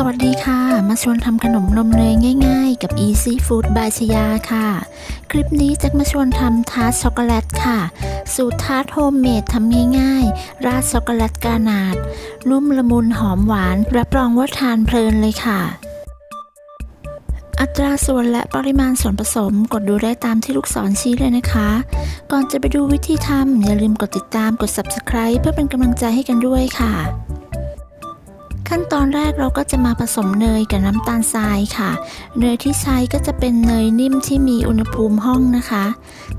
สวัสดีค่ะมาชวนทำขนมนมเนยง่ายๆกับ Easy Food by ชยาค่ะคลิปนี้จะมาชวนทำทาร์ตช็อกโกแลตค่ะสูตรทาร์ตโฮมเมดทำง่ายๆราดช็อกโกแลตกานาดนุ่มละมุนหอมหวานรับรองว่าทานเพลินเลยค่ะอัตราส่วนและปริมาณส่วนผสมกดดูได้ตามที่ลูกศรชี้เลยนะคะก่อนจะไปดูวิธีทำอย่าลืมกดติดตามกด Subscribe เพื่อเป็นกำลังใจให้กันด้วยค่ะขั้นตอนแรกเราก็จะมาผสมเนยกับน้ำตาลทรายค่ะเนยที่ใช้ก็จะเป็นเนยนิ่มที่มีอุณหภูมิห้องนะคะ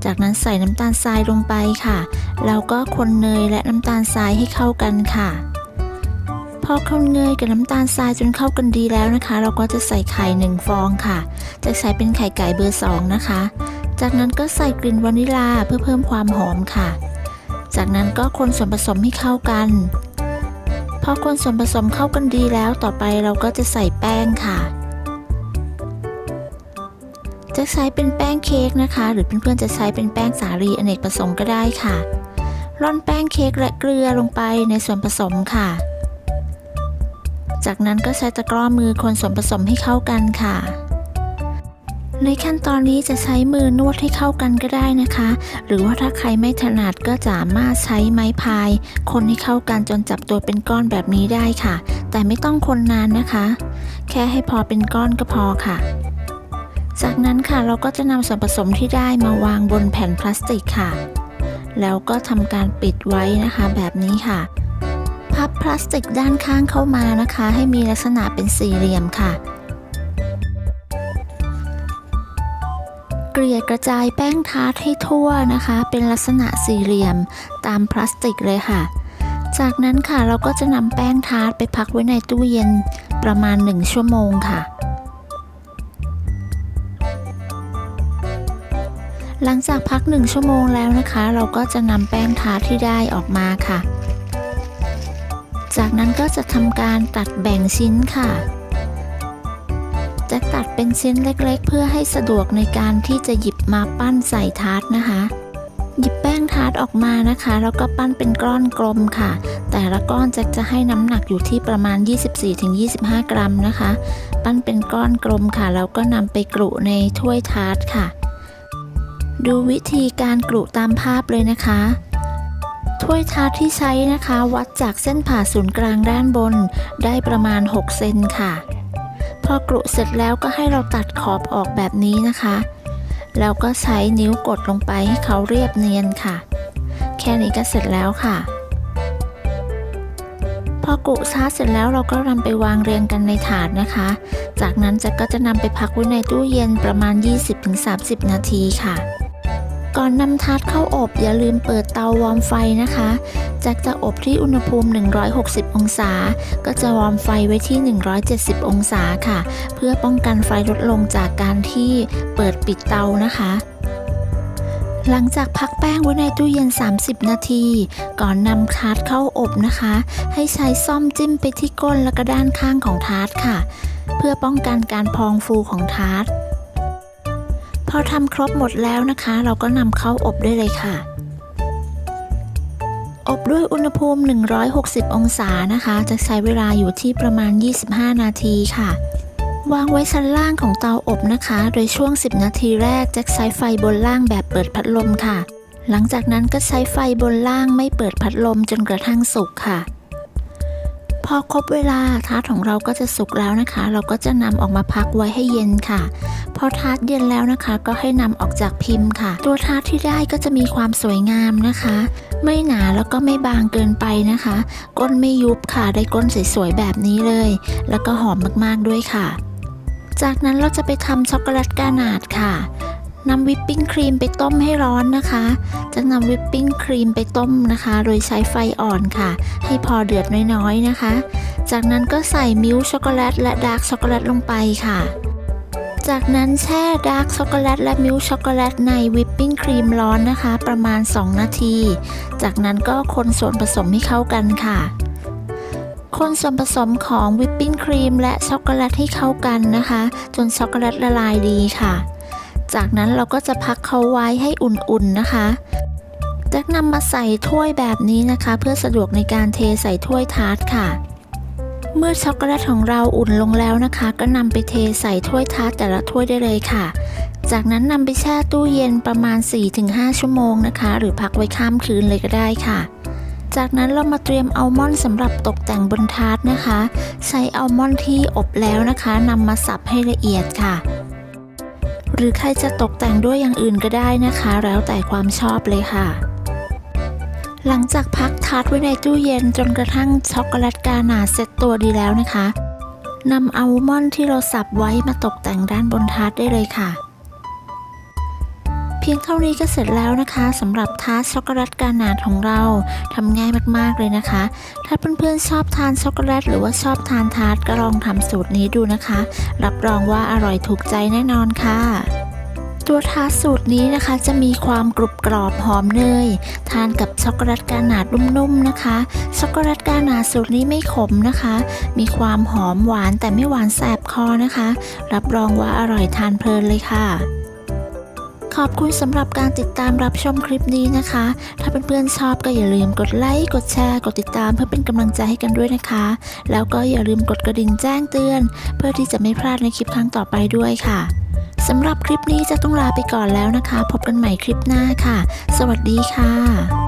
จากนั้นใส่น้ำตาลทรายลงไปค่ะแล้วก็คนเนยและน้ำตาลทรายให้เข้ากันค่ะพอคนเนยกับน้ำตาลทรายจนเข้ากันดีแล้วนะคะเราก็จะใส่ไข่1ฟองค่ะจะใช้เป็นไข่ไก่เบอร์2นะคะจากนั้นก็ใส่กลิ่นวานิลลาเพื่อเพิ่มความหอมค่ะจากนั้นก็คนส่วนผสมให้เข้ากันพอคนส่วนผสมเข้ากันดีแล้วต่อไปเราก็จะใส่แป้งค่ะจะใช้เป็นแป้งเค้กนะคะหรือเพื่อนๆจะใช้เป็นแป้งสาลีอเนกประสงค์ก็ได้ค่ะร่อนแป้งเค้กและเกลือลงไปในส่วนผสมค่ะจากนั้นก็ใช้ตะกร้อมือคนส่วนผสมให้เข้ากันค่ะในขั้นตอนนี้จะใช้มือนวดให้เข้ากันก็ได้นะคะหรือว่าถ้าใครไม่ถนัดก็สามารถใช้ไม้พายคนให้เข้ากันจนจับตัวเป็นก้อนแบบนี้ได้ค่ะแต่ไม่ต้องคนนานนะคะแค่ให้พอเป็นก้อนก็พอค่ะจากนั้นค่ะเราก็จะนำส่วนผสมที่ได้มาวางบนแผ่นพลาสติกค่ะแล้วก็ทำการปิดไว้นะคะแบบนี้ค่ะพับพลาสติกด้านข้างเข้ามานะคะให้มีลักษณะเป็นสี่เหลี่ยมค่ะเกลี่ยกระจายแป้งทาร์ตให้ทั่วนะคะเป็นลักษณะสี่เหลี่ยมตามพลาสติกเลยค่ะจากนั้นค่ะเราก็จะนำแป้งทาร์ตไปพักไว้ในตู้เย็นประมาณ1ชั่วโมงค่ะหลังจากพัก1ชั่วโมงแล้วนะคะเราก็จะนำแป้งทาร์ตที่ได้ออกมาค่ะจากนั้นก็จะทำการตัดแบ่งชิ้นค่ะจะตัดเป็นชิ้นเล็กๆเพื่อให้สะดวกในการที่จะหยิบมาปั้นใส่ทาร์ตนะคะหยิบแป้งทาร์ตออกมานะคะแล้วก็ปั้นเป็นก้อนกลมค่ะแต่ละก้อนจะให้น้ำหนักอยู่ที่ประมาณ 24-25 กรัมนะคะปั้นเป็นก้อนกลมค่ะแล้วก็นำไปกรุในถ้วยทาร์ตค่ะดูวิธีการกรุตามภาพเลยนะคะถ้วยทาร์ตที่ใช้นะคะวัดจากเส้นผ่าศูนย์กลางด้านบนได้ประมาณ6เซนค่ะพอกรุเสร็จแล้วก็ให้เราตัดขอบออกแบบนี้นะคะแล้วก็ใช้นิ้วกดลงไปให้เขาเรียบเนียนค่ะแค่นี้ก็เสร็จแล้วค่ะพอกรุทาร์ตเสร็จแล้วเราก็นำไปวางเรียงกันในถาดนะคะจากนั้นก็จะนำไปพักไว้ในตู้เย็นประมาณ 20-30 นาทีค่ะก่อนนำทาร์ตเข้าอบอย่าลืมเปิดเตาวอร์มไฟนะคะจะอบที่อุณหภูมิ160องศาก็จะวอร์มไฟไว้ที่170องศาค่ะเพื่อป้องกันไฟลดลงจากการที่เปิดปิดเตานะคะหลังจากพักแป้งไว้ในตู้เย็น30นาทีก่อนนำทาร์ตเข้าอบนะคะให้ใช้ซ่อมจิ้มไปที่ก้นและก็ด้านข้างของทาร์ตค่ะเพื่อป้องกันการพองฟูของทาร์ตพอทำครบหมดแล้วนะคะเราก็นำเข้าอบได้เลยค่ะอบด้วยอุณหภูมิ160องศานะคะจะใช้เวลาอยู่ที่ประมาณ25นาทีค่ะวางไว้ชั้นล่างของเตาอบนะคะโดยช่วง10นาทีแรกจะใช้ไฟบนล่างแบบเปิดพัดลมค่ะหลังจากนั้นก็ใช้ไฟบนล่างไม่เปิดพัดลมจนกระทั่งสุกค่ะพอครบเวลาทาร์ตของเราก็จะสุกแล้วนะคะเราก็จะนำออกมาพักไว้ให้เย็นค่ะพอทาร์ตเย็นแล้วนะคะก็ให้นำออกจากพิมพ์ค่ะตัวทาร์ตที่ได้ก็จะมีความสวยงามนะคะไม่หนาแล้วก็ไม่บางเกินไปนะคะก้นไม่ยุบค่ะได้ก้นสวยๆแบบนี้เลยแล้วก็หอมมากๆด้วยค่ะจากนั้นเราจะไปทำช็อกโกแลตกานาดค่ะนำวิปปิ้งครีมไปต้มให้ร้อนนะคะจะนำวิปปิ้งครีมไปต้มนะคะโดยใช้ไฟอ่อนค่ะให้พอเดือดน้อยๆนะคะจากนั้นก็ใส่มิลค์ช็อกโกแลตและดาร์กช็อกโกแลตลงไปค่ะจากนั้นแช่ดาร์กช็อกโกแลตและมิลค์ช็อกโกแลตในวิปปิ้งครีมร้อนนะคะประมาณ2นาทีจากนั้นก็คนส่วนผสมให้เข้ากันค่ะคนส่วนผสมของวิปปิ้งครีมและช็อกโกแลตให้เข้ากันนะคะจนช็อกโกแลตละลายดีค่ะจากนั้นเราก็จะพักเขาไว้ให้อุ่นๆนะคะจะนำมาใส่ถ้วยแบบนี้นะคะเพื่อสะดวกในการเทใส่ถ้วยทาร์ตค่ะ เมื่อช็อกโกแลตของเราอุ่นลงแล้วนะคะ ก็นำไปเทใส่ถ้วยทาร์ตแต่ละถ้วยได้เลยค่ะจากนั้นนำไปแช่ตู้เย็นประมาณ 4-5 ชั่วโมงนะคะหรือพักไว้ข้ามคืนเลยก็ได้ค่ะจากนั้นเรามาเตรียมอัลมอนด์สำหรับตกแต่งบนทาร์ตนะคะใช้อัลมอนด์ที่อบแล้วนะคะนำมาสับให้ละเอียดค่ะหรือใครจะตกแต่งด้วยอย่างอื่นก็ได้นะคะแล้วแต่ความชอบเลยค่ะหลังจากพักทาร์ตไว้ในตู้เย็นจนกระทั่งช็อกโกแลตกานาเซ็ตตัวดีแล้วนะคะนำอัลมอนด์ที่เราสับไว้มาตกแต่งด้านบนทาร์ตได้เลยค่ะเพียงเท่านี้ก็เสร็จแล้วนะคะสำหรับทาร์ตช็อกโกแลตกานาของเราทำง่ายมากๆเลยนะคะถ้าเพื่อนๆชอบทานช็อกโกแลตหรือว่าชอบทานทาร์ตก็ลองทำสูตรนี้ดูนะคะรับรองว่าอร่อยถูกใจแน่นอนค่ะตัวทาร์ตสูตรนี้นะคะจะมีความกรุบกรอบหอมเนยทานกับช็อกโกแลตกานานุ่มๆนะคะช็อกโกแลตกานาสูตรนี้ไม่ขมนะคะมีความหอมหวานแต่ไม่หวานแสบคอนะคะรับรองว่าอร่อยทานเพลินเลยค่ะขอบคุณสำหรับการติดตามรับชมคลิปนี้นะคะถ้าเพื่อนๆชอบก็อย่าลืมกดไลค์กดแชร์กดติดตามเพื่อเป็นกำลังใจให้กันด้วยนะคะแล้วก็อย่าลืมกดกระดิ่งแจ้งเตือนเพื่อที่จะไม่พลาดในคลิปครั้งต่อไปด้วยค่ะสำหรับคลิปนี้จะต้องลาไปก่อนแล้วนะคะพบกันใหม่คลิปหน้าค่ะสวัสดีค่ะ